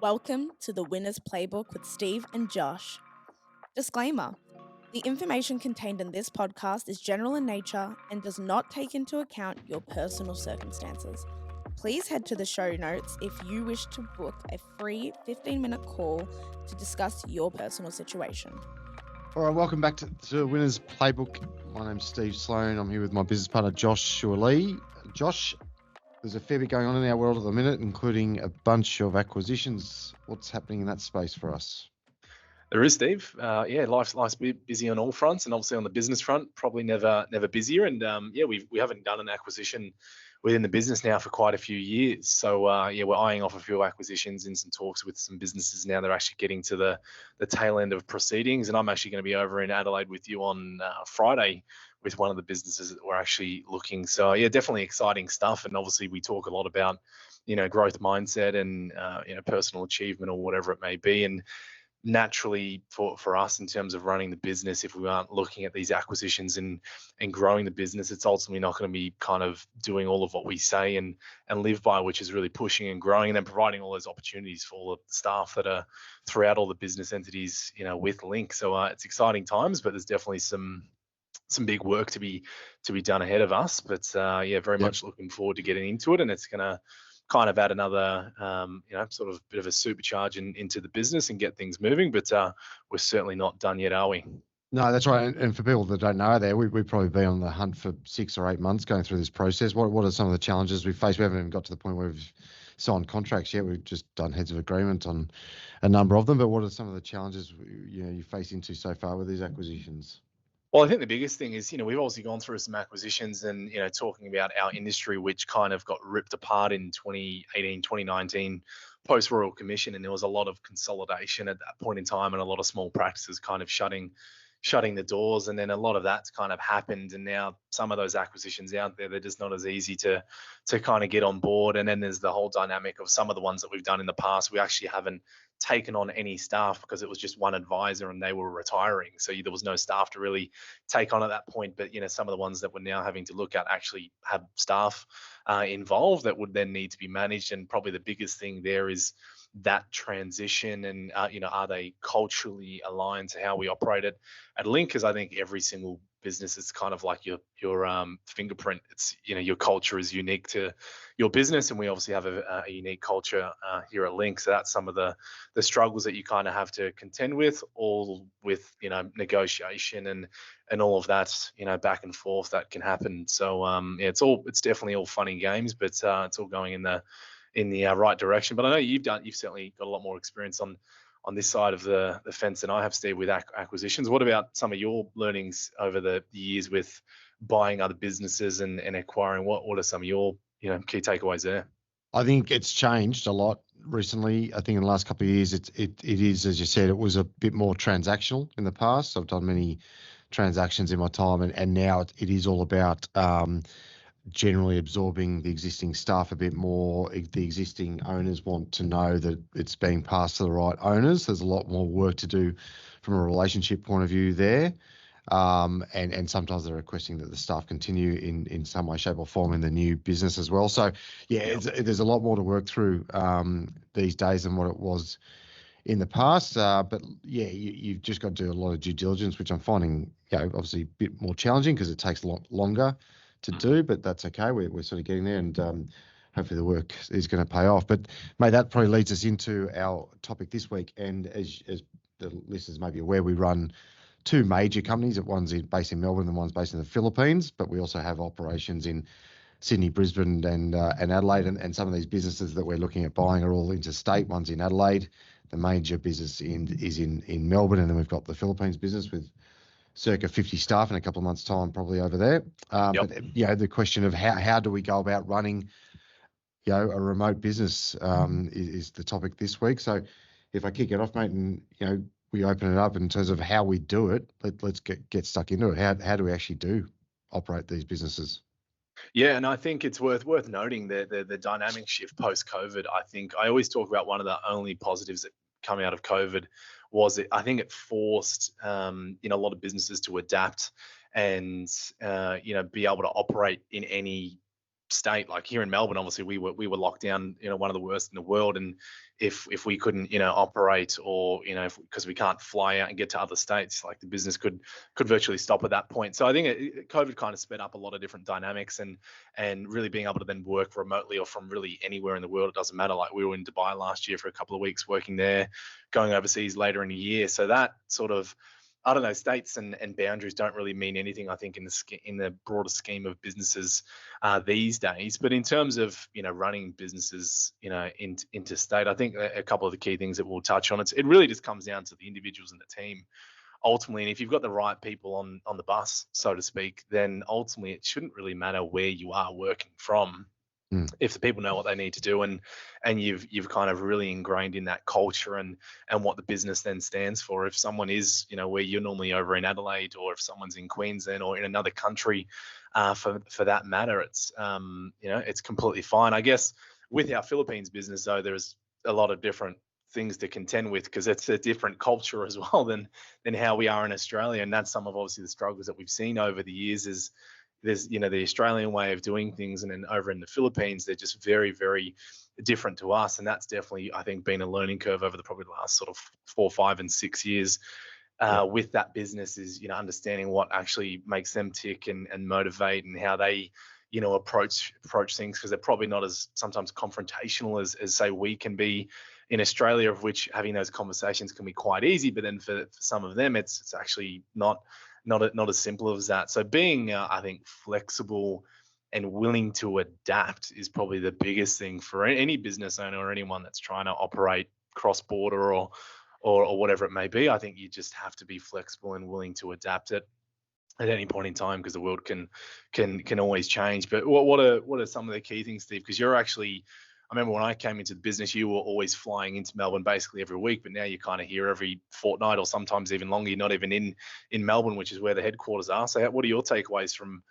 Welcome to the Winner's Playbook with Steve and Josh. Disclaimer: the information contained in this podcast is general in nature and does not take into account your personal circumstances. Please head to the show notes if you wish to book a free 15-minute call to discuss your personal situation. All right, welcome back to Winner's Playbook. My name's Steve Sloan. I'm here with my business partner, Josh Lee. Josh, there's a fair bit going on in our world at the minute, including a bunch of acquisitions. What's happening in that space for us? There is, Steve. Life's busy on all fronts, and obviously on the business front, probably never busier. And we haven't done an acquisition within the business now for quite a few years. So we're eyeing off a few acquisitions in some talks with some businesses now. They're actually getting to the tail end of proceedings, and I'm actually going to be over in Adelaide with you on Friday with one of the businesses that we're actually looking. So definitely exciting stuff. And obviously we talk a lot about growth mindset and personal achievement or whatever it may be. And naturally for us in terms of running the business, if we aren't looking at these acquisitions and growing the business, it's ultimately not going to be kind of doing all of what we say and live by, which is really pushing and growing and then providing all those opportunities for all of the staff that are throughout all the business entities with Link. So it's exciting times, but there's definitely some big work to be done ahead of us, but very much looking forward to getting into it. And it's going to kind of add another sort of bit of a supercharge into the business and get things moving, but we're certainly not done yet, are we? No, that's right. And for people that don't know there, we've probably been on the hunt for 6 or 8 months going through this process. What are some of the challenges we face? We haven't even got to the point where we've signed contracts yet. We've just done heads of agreement on a number of them, but what are some of the challenges you face into so far with these acquisitions? Well, I think the biggest thing is, we've obviously gone through some acquisitions and, talking about our industry, which kind of got ripped apart in 2018, 2019, post-Royal Commission. And there was a lot of consolidation at that point in time and a lot of small practices kind of shutting the doors. And then a lot of that's kind of happened. And now some of those acquisitions out there, they're just not as easy to kind of get on board. And then there's the whole dynamic of some of the ones that we've done in the past. We actually haven't taken on any staff because it was just one advisor and they were retiring. So there was no staff to really take on at that point. But, some of the ones that we're now having to look at actually have staff involved that would then need to be managed. And probably the biggest thing there is that transition and, are they culturally aligned to how we operate it at Link? Because I think every single business is kind of like your fingerprint. It's, your culture is unique to your business, and we obviously have a unique culture here at Link. So that's some of the struggles that you kind of have to contend with, all with negotiation and all of that back and forth that can happen. So it's definitely all fun and games, but it's all going in the right direction. But I know you've certainly got a lot more experience on this side of the fence than I have, Steve, with acquisitions. What about some of your learnings over the years with buying other businesses and acquiring? What are some of your key takeaways there? I think it's changed a lot recently. I think in the last couple of years, it is, as you said, it was a bit more transactional in the past. I've done many transactions in my time, and now it is all about generally absorbing the existing staff a bit more. The existing owners want to know that it's being passed to the right owners. There's a lot more work to do from a relationship point of view there. And sometimes they're requesting that the staff continue in some way, shape or form in the new business as well. So there's a lot more to work through these days than what it was in the past. But you've just got to do a lot of due diligence, which I'm finding, obviously a bit more challenging because it takes a lot longer to do, but that's okay. We're sort of getting there, and hopefully the work is going to pay off. But mate, that probably leads us into our topic this week. And as the listeners may be aware, we run 2 major companies. One's based in Melbourne and one's based in the Philippines, but we also have operations in Sydney, Brisbane and Adelaide. And some of these businesses that we're looking at buying are all interstate. One's in Adelaide. The major business is in Melbourne, and then we've got the Philippines business with circa 50 staff in a couple of months' time, probably over there. But the question of how do we go about running, a remote business is the topic this week. So if I kick it off, mate, and we open it up in terms of how we do it, let's get stuck into it. How do we actually operate these businesses? Yeah, and I think it's worth noting the dynamic shift post-COVID. I think I always talk about one of the only positives that come out of COVID was I think it forced a lot of businesses to adapt and be able to operate in any state. Like here in Melbourne, obviously we were locked down, one of the worst in the world. And if we couldn't, operate, or because we can't fly out and get to other states, like the business could virtually stop at that point. So I think COVID kind of sped up a lot of different dynamics, and really being able to then work remotely or from really anywhere in the world. It doesn't matter. Like we were in Dubai last year for a couple of weeks working there, going overseas later in the year. So that sort of, I don't know, states and boundaries don't really mean anything, I think, in the broader scheme of businesses these days. But in terms of running businesses interstate, I think a couple of the key things that we'll touch on, it really just comes down to the individuals in the team ultimately. And if you've got the right people on the bus, so to speak, then ultimately it shouldn't really matter where you are working from, if the people know what they need to do, and you've kind of really ingrained in that culture and what the business then stands for. If someone is where you're normally over in Adelaide, or if someone's in Queensland or in another country, for that matter, it's it's completely fine. I guess with our Philippines business though, there's a lot of different things to contend with, because it's a different culture as well than how we are in Australia. And that's some of obviously the struggles that we've seen over the years. Is there's the Australian way of doing things, and then over in the Philippines they're just very, very different to us. And that's definitely, I think, been a learning curve over the probably the last sort of 4, 5 and 6 years with that business, is understanding what actually makes them tick and motivate, and how they approach things, because they're probably not as sometimes confrontational as say we can be in Australia, of which having those conversations can be quite easy. But then for some of them it's actually not as simple as that. So being, I think, flexible and willing to adapt is probably the biggest thing for any business owner or anyone that's trying to operate cross border or whatever it may be. I think you just have to be flexible and willing to adapt it at any point in time, because the world can always change. But what are some of the key things, Steve? Because you're actually, I remember when I came into the business, you were always flying into Melbourne basically every week, but now you're kind of here every fortnight, or sometimes even longer. You're not even in Melbourne, which is where the headquarters are. So what are your takeaways from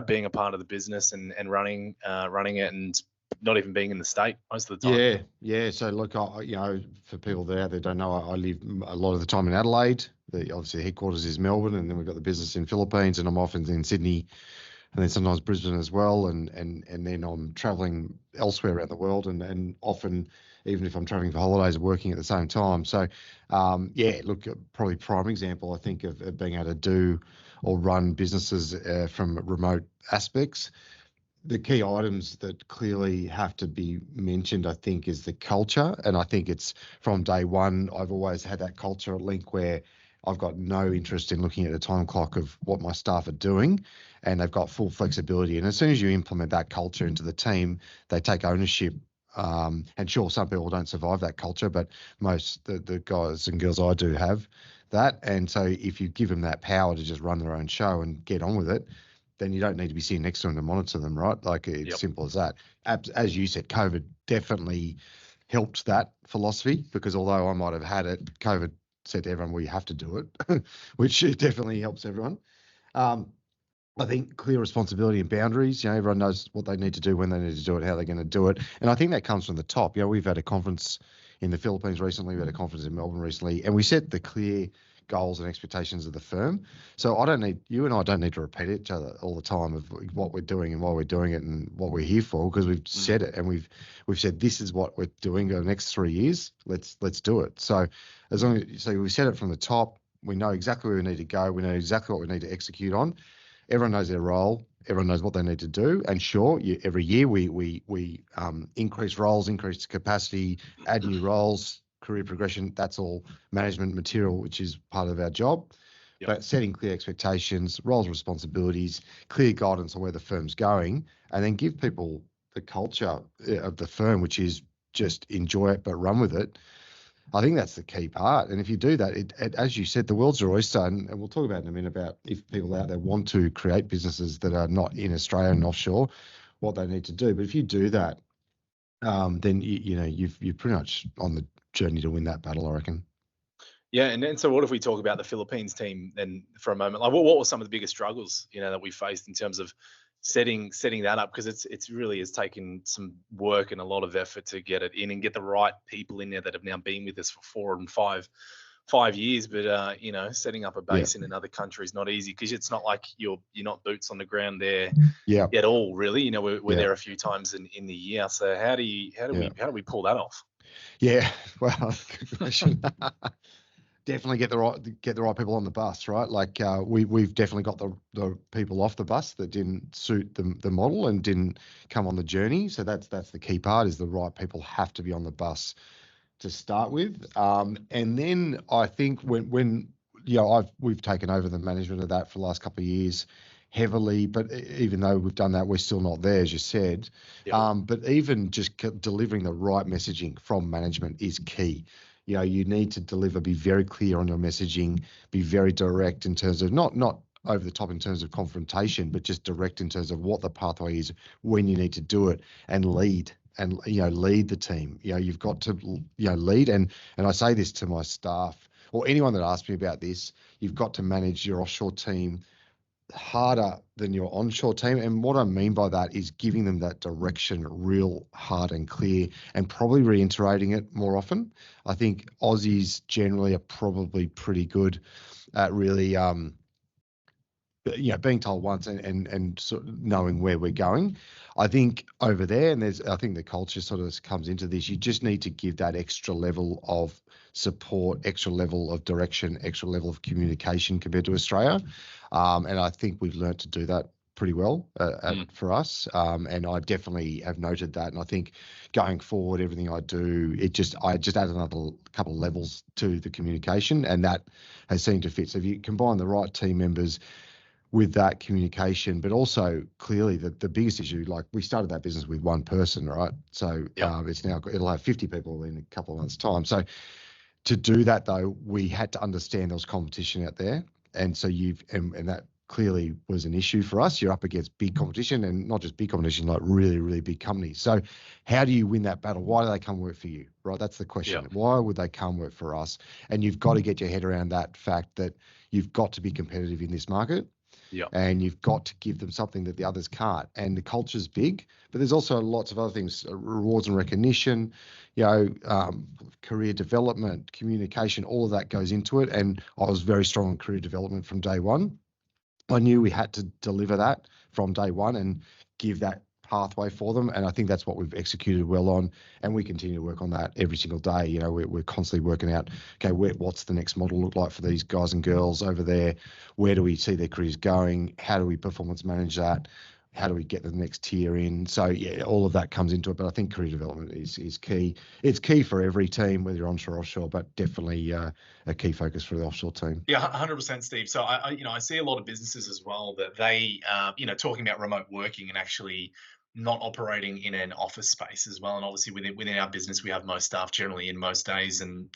being a part of the business and running it, and not even being in the state most of the time? Yeah. So look, for people there that don't know, I live a lot of the time in Adelaide. Obviously the headquarters is Melbourne, and then we've got the business in Philippines, and I'm often in Sydney, and then sometimes Brisbane as well, and then I'm traveling elsewhere around the world, and often, even if I'm traveling for holidays, working at the same time. So look, probably prime example, I think, of being able to do or run businesses from remote aspects. The key items that clearly have to be mentioned, I think, is the culture. And I think it's from day one, I've always had that culture at Link, where I've got no interest in looking at a time clock of what my staff are doing, and they've got full flexibility. And as soon as you implement that culture into the team, they take ownership. And sure, some people don't survive that culture, but most the guys and girls I do have that. And so if you give them that power to just run their own show and get on with it, then you don't need to be sitting next to them to monitor them, right? Like, it's simple as that. As you said, COVID definitely helped that philosophy, because although I might have had it, COVID said to everyone, well, you have to do it, which definitely helps everyone. I think clear responsibility and boundaries, everyone knows what they need to do, when they need to do it, how they're going to do it. And I think that comes from the top. We've had a conference in the Philippines recently, we had a conference in Melbourne recently, and we set the clear goals and expectations of the firm. So you and I don't need to repeat each other all the time of what we're doing and why we're doing it and what we're here for, because we've said it, and we've said this is what we're doing over the next 3 years. Let's do it. So we set it from the top. We know exactly where we need to go. We know exactly what we need to execute on. Everyone knows their role. Everyone knows what they need to do. And sure, every year we increase roles, increase capacity, add new roles, career progression. That's all management material, which is part of our job. But setting clear expectations, roles, responsibilities, clear guidance on where the firm's going, and then give people the culture of the firm, which is just enjoy it but run with it. I think that's the key part. And if you do that, as you said, the world's your oyster. And we'll talk about in a minute about if people out there want to create businesses that are not in Australia and offshore, what they need to do. But if you do that, then you're pretty much on the journey to win that battle, I reckon. Yeah, and so what if we talk about the Philippines team then for a moment? Like, what were some of the biggest struggles that we faced in terms of setting that up? Because it's really has taken some work and a lot of effort to get it in and get the right people in there that have now been with us for 4 and 5 5 years, but setting up a base in another country is not easy, because it's not like you're not boots on the ground there Yeah. at all, really. We're Yeah. there a few times in the year. So how do we pull that off? Yeah. Well, good question. Definitely get the right people on the bus, right? Like we've definitely got the people off the bus that didn't suit the model and didn't come on the journey. So that's the key part, is the right people have to be on the bus to start with. And then I think when we've taken over the management of that for the last couple of years heavily, but even though we've done that, we're still not there, as you said. But even just delivering the right messaging from management is key. You need to deliver, be very clear on your messaging, be very direct in terms of not over the top in terms of confrontation, but just direct in terms of what the pathway is, when you need to do it, and lead the team. You've got to lead, and I say this to my staff or anyone that asks me about this. You've got to manage your offshore team harder than your onshore team. And what I mean by that is giving them that direction real hard and clear, and probably reiterating it more often. I think Aussies generally are probably pretty good at really being told once and sort of knowing where we're going. I think over there, and I think the culture sort of comes into this, you just need to give that extra level of support, extra level of direction, extra level of communication compared to Australia. And I think we've learned to do that pretty well for us. And I definitely have noted that. And I think going forward, everything I do, I just add another couple of levels to the communication, and that has seemed to fit. So if you combine the right team members with that communication, but also clearly the biggest issue, like we started that business with one person, right? So it'll have 50 people in a couple of months' time. So to do that though, we had to understand there was competition out there. And so and that clearly was an issue for us. You're up against big competition, and not just big competition, like really, really big companies. So how do you win that battle? Why do they come work for you, right? That's the question. Yeah. Why would they come work for us? And you've got to get your head around that fact that you've got to be competitive in this market. Yeah. And you've got to give them something that the others can't. And the culture's big, but there's also lots of other things, rewards and recognition, career development, communication, all of that goes into it. And I was very strong in career development from day one. I knew we had to deliver that from day one and give that pathway for them. And I think that's what we've executed well on. And we continue to work on that every single day. We're constantly working out, okay, what's the next model look like for these guys and girls over there? Where do we see their careers going? How do we performance manage that? How do we get the next tier in? So yeah, all of that comes into it. But I think career development is key. It's key for every team, whether you're onshore or offshore, but definitely a key focus for the offshore team. Yeah, 100%, Steve. So I see a lot of businesses as well that they, talking about remote working and actually not operating in an office space as well. And obviously within our business, we have most staff generally in most days, and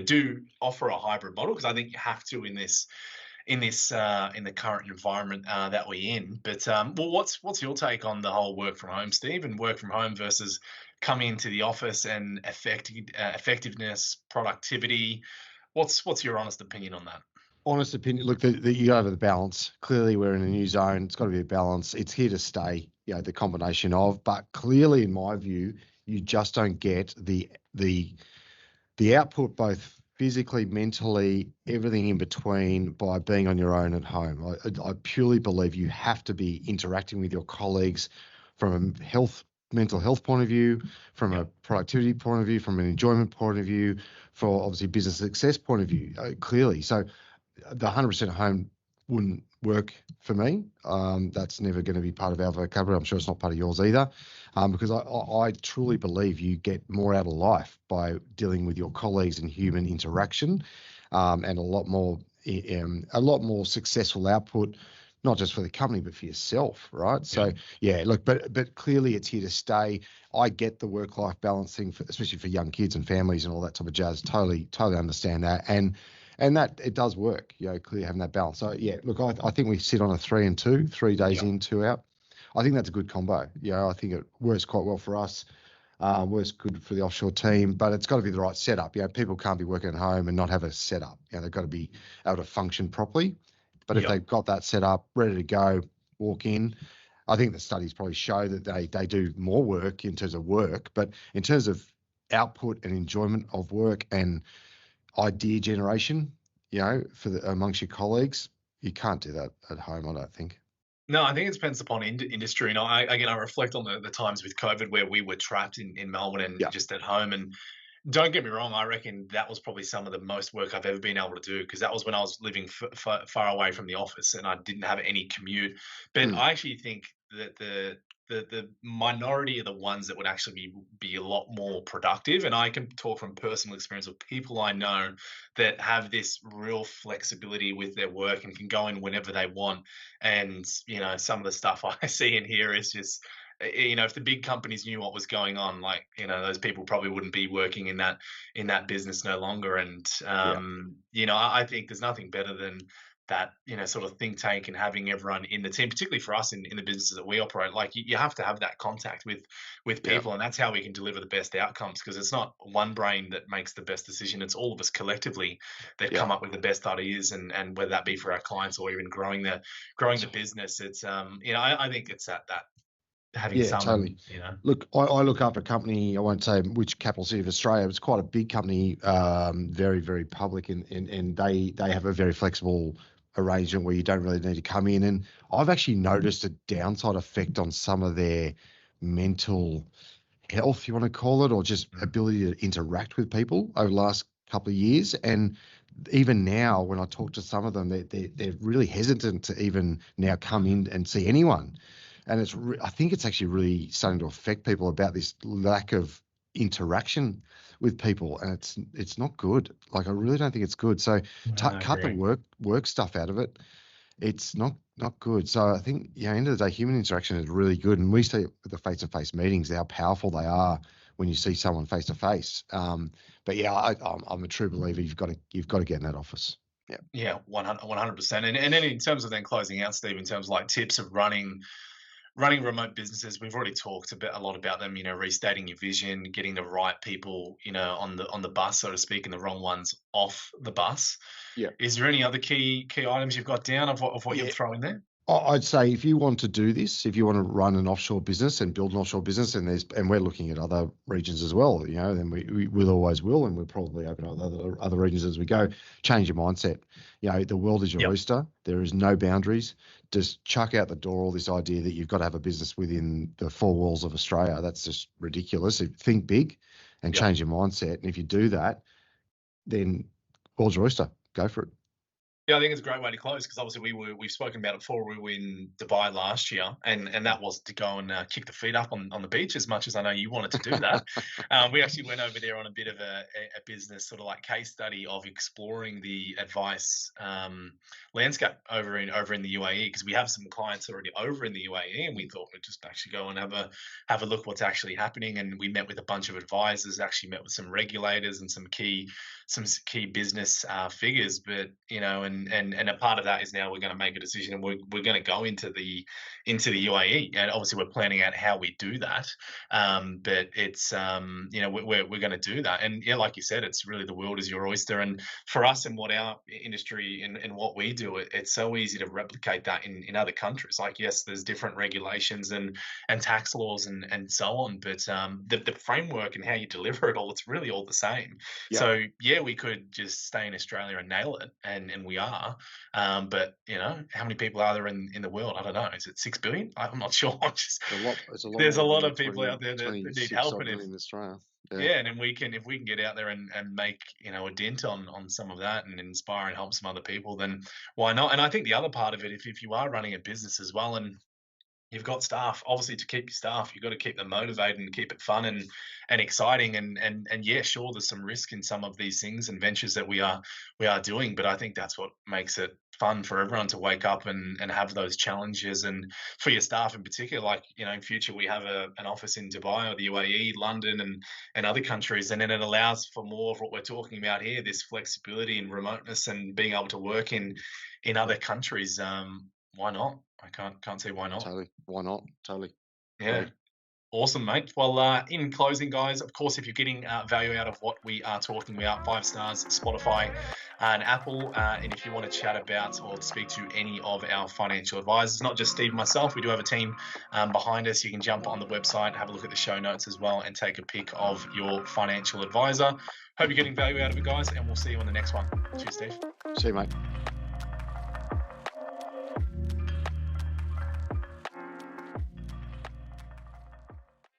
do offer a hybrid model, because I think you have to in the current environment that we're in. But what's your take on the whole work from home, Steve, and work from home versus coming into the office and effectiveness, productivity? What's your honest opinion on that? Honest opinion, look, you got to have the balance. Clearly, we're in a new zone. It's got to be a balance. It's here to stay, the combination of. But clearly, in my view, you just don't get the output, both physically, mentally, everything in between, by being on your own at home. I purely believe you have to be interacting with your colleagues from a mental health point of view, from a productivity point of view, from an enjoyment point of view, for obviously business success point of view, clearly. So the 100% home wouldn't work for me. That's never going to be part of our vocabulary. I'm sure it's not part of yours either, because I truly believe you get more out of life by dealing with your colleagues and human interaction, and a lot more successful output, not just for the company, but for yourself, right? So yeah, look, but clearly it's here to stay. I get the work-life balance thing, especially for young kids and families and all that type of jazz. Totally understand that. And that it does work, clearly having that balance. So yeah, look, I think we sit on a 3 and 2, 3 days in, 2 out. I think that's a good combo. I think it works quite well for us. Works good for the offshore team, but it's got to be the right setup. People can't be working at home and not have a setup. They've got to be able to function properly. But if they've got that set up, ready to go, walk in, I think the studies probably show that they do more work in terms of work, but in terms of output and enjoyment of work, and idea generation, for amongst your colleagues. You can't do that at home, I don't think. No, I think it depends upon industry. And I reflect on the times with COVID where we were trapped in Melbourne and just at home. And don't get me wrong, I reckon that was probably some of the most work I've ever been able to do, because that was when I was living far away from the office and I didn't have any commute. But I actually think that the minority are the ones that would actually be a lot more productive. And I can talk from personal experience of people I know that have this real flexibility with their work and can go in whenever they want. And, some of the stuff I see in here is just, if the big companies knew what was going on, like, those people probably wouldn't be working in that business no longer. And, I think there's nothing better than that, sort of think tank and having everyone in the team, particularly for us in the businesses that we operate. Like, you have to have that contact with people, and that's how we can deliver the best outcomes, because it's not one brain that makes the best decision. It's all of us collectively that come up with the best ideas, and whether that be for our clients or even growing the business. It's I think it's that having some, totally. Look, I look after a company, I won't say which capital city of Australia. It's quite a big company, very, very public, and they have a very flexible arrangement where you don't really need to come in. And I've actually noticed a downside effect on some of their mental health, you want to call it, or just ability to interact with people over the last couple of years. And even now, when I talk to some of them, they're really hesitant to even now come in and see anyone. And I think it's actually really starting to affect people about this lack of interaction with people, and it's not good. Like, I really don't think it's good. So cut the work stuff out of it. It's not good. So I think, end of the day, human interaction is really good. And we see it with the face-to-face meetings, how powerful they are when you see someone face-to-face. But yeah, I'm a true believer. You've got to get in that office. Yeah, 100%. And then in terms of then closing out, Steve, in terms of like tips of running remote businesses, we've already talked a lot about them. Restating your vision, getting the right people, on the bus, so to speak, and the wrong ones off the bus. Yeah. Is there any other key items you've got down of what you'd throw in there? I'd say if you want to do this, if you want to run an offshore business and build an offshore business, and we're looking at other regions as well, then we will always will, and we'll probably open up other regions as we go. Change your mindset. The world is your oyster. There is no boundaries. Just chuck out the door all this idea that you've got to have a business within the four walls of Australia. That's just ridiculous. Think big and change your mindset. And if you do that, then world's your oyster. Go for it. Yeah, I think it's a great way to close, because obviously we've spoken about it before. We were in Dubai last year, and that was to go and kick the feet up on the beach, as much as I know you wanted to do that. We actually went over there on a bit of a business sort of like case study of exploring the advice landscape over in the UAE, because we have some clients already over in the UAE, and we thought we'd just actually go and have a look what's actually happening. And we met with a bunch of advisors, actually met with some regulators and some key business figures. But and a part of that is now we're going to make a decision, and we're going to go into the UAE, and obviously we're planning out how we do that. But it's we're going to do that. And like you said, it's really the world is your oyster. And for us and what our industry and what we do, it's so easy to replicate that in other countries. Like, yes, there's different regulations and tax laws and so on, but the framework and how you deliver it all, it's really all the same. So we could just stay in Australia and nail it, and we are. But how many people are there in the world? I don't know. Is it 6 billion? I'm not sure. There's a lot of people out there that need help in Australia. And then if we can get out there and make a dent on some of that and inspire and help some other people, then why not? And I think the other part of it, if you are running a business as well, and you've got staff, obviously, to keep your staff, you've got to keep them motivated and keep it fun and exciting. And sure, there's some risk in some of these things and ventures that we are doing, but I think that's what makes it fun for everyone to wake up and have those challenges. And for your staff in particular, like, in future, we have an office in Dubai or the UAE, London, and other countries. And then it allows for more of what we're talking about here, this flexibility and remoteness and being able to work in other countries. Why not? I can't see why not. Totally. Why not? Totally. Yeah. Awesome, mate. Well, in closing, guys, of course, if you're getting value out of what we are talking about, 5 stars, Spotify and Apple. And if you want to chat about or speak to any of our financial advisors, not just Steve and myself, we do have a team behind us. You can jump on the website, have a look at the show notes as well, and take a pic of your financial advisor. Hope you're getting value out of it, guys, and we'll see you on the next one. Cheers, Steve. See you, mate.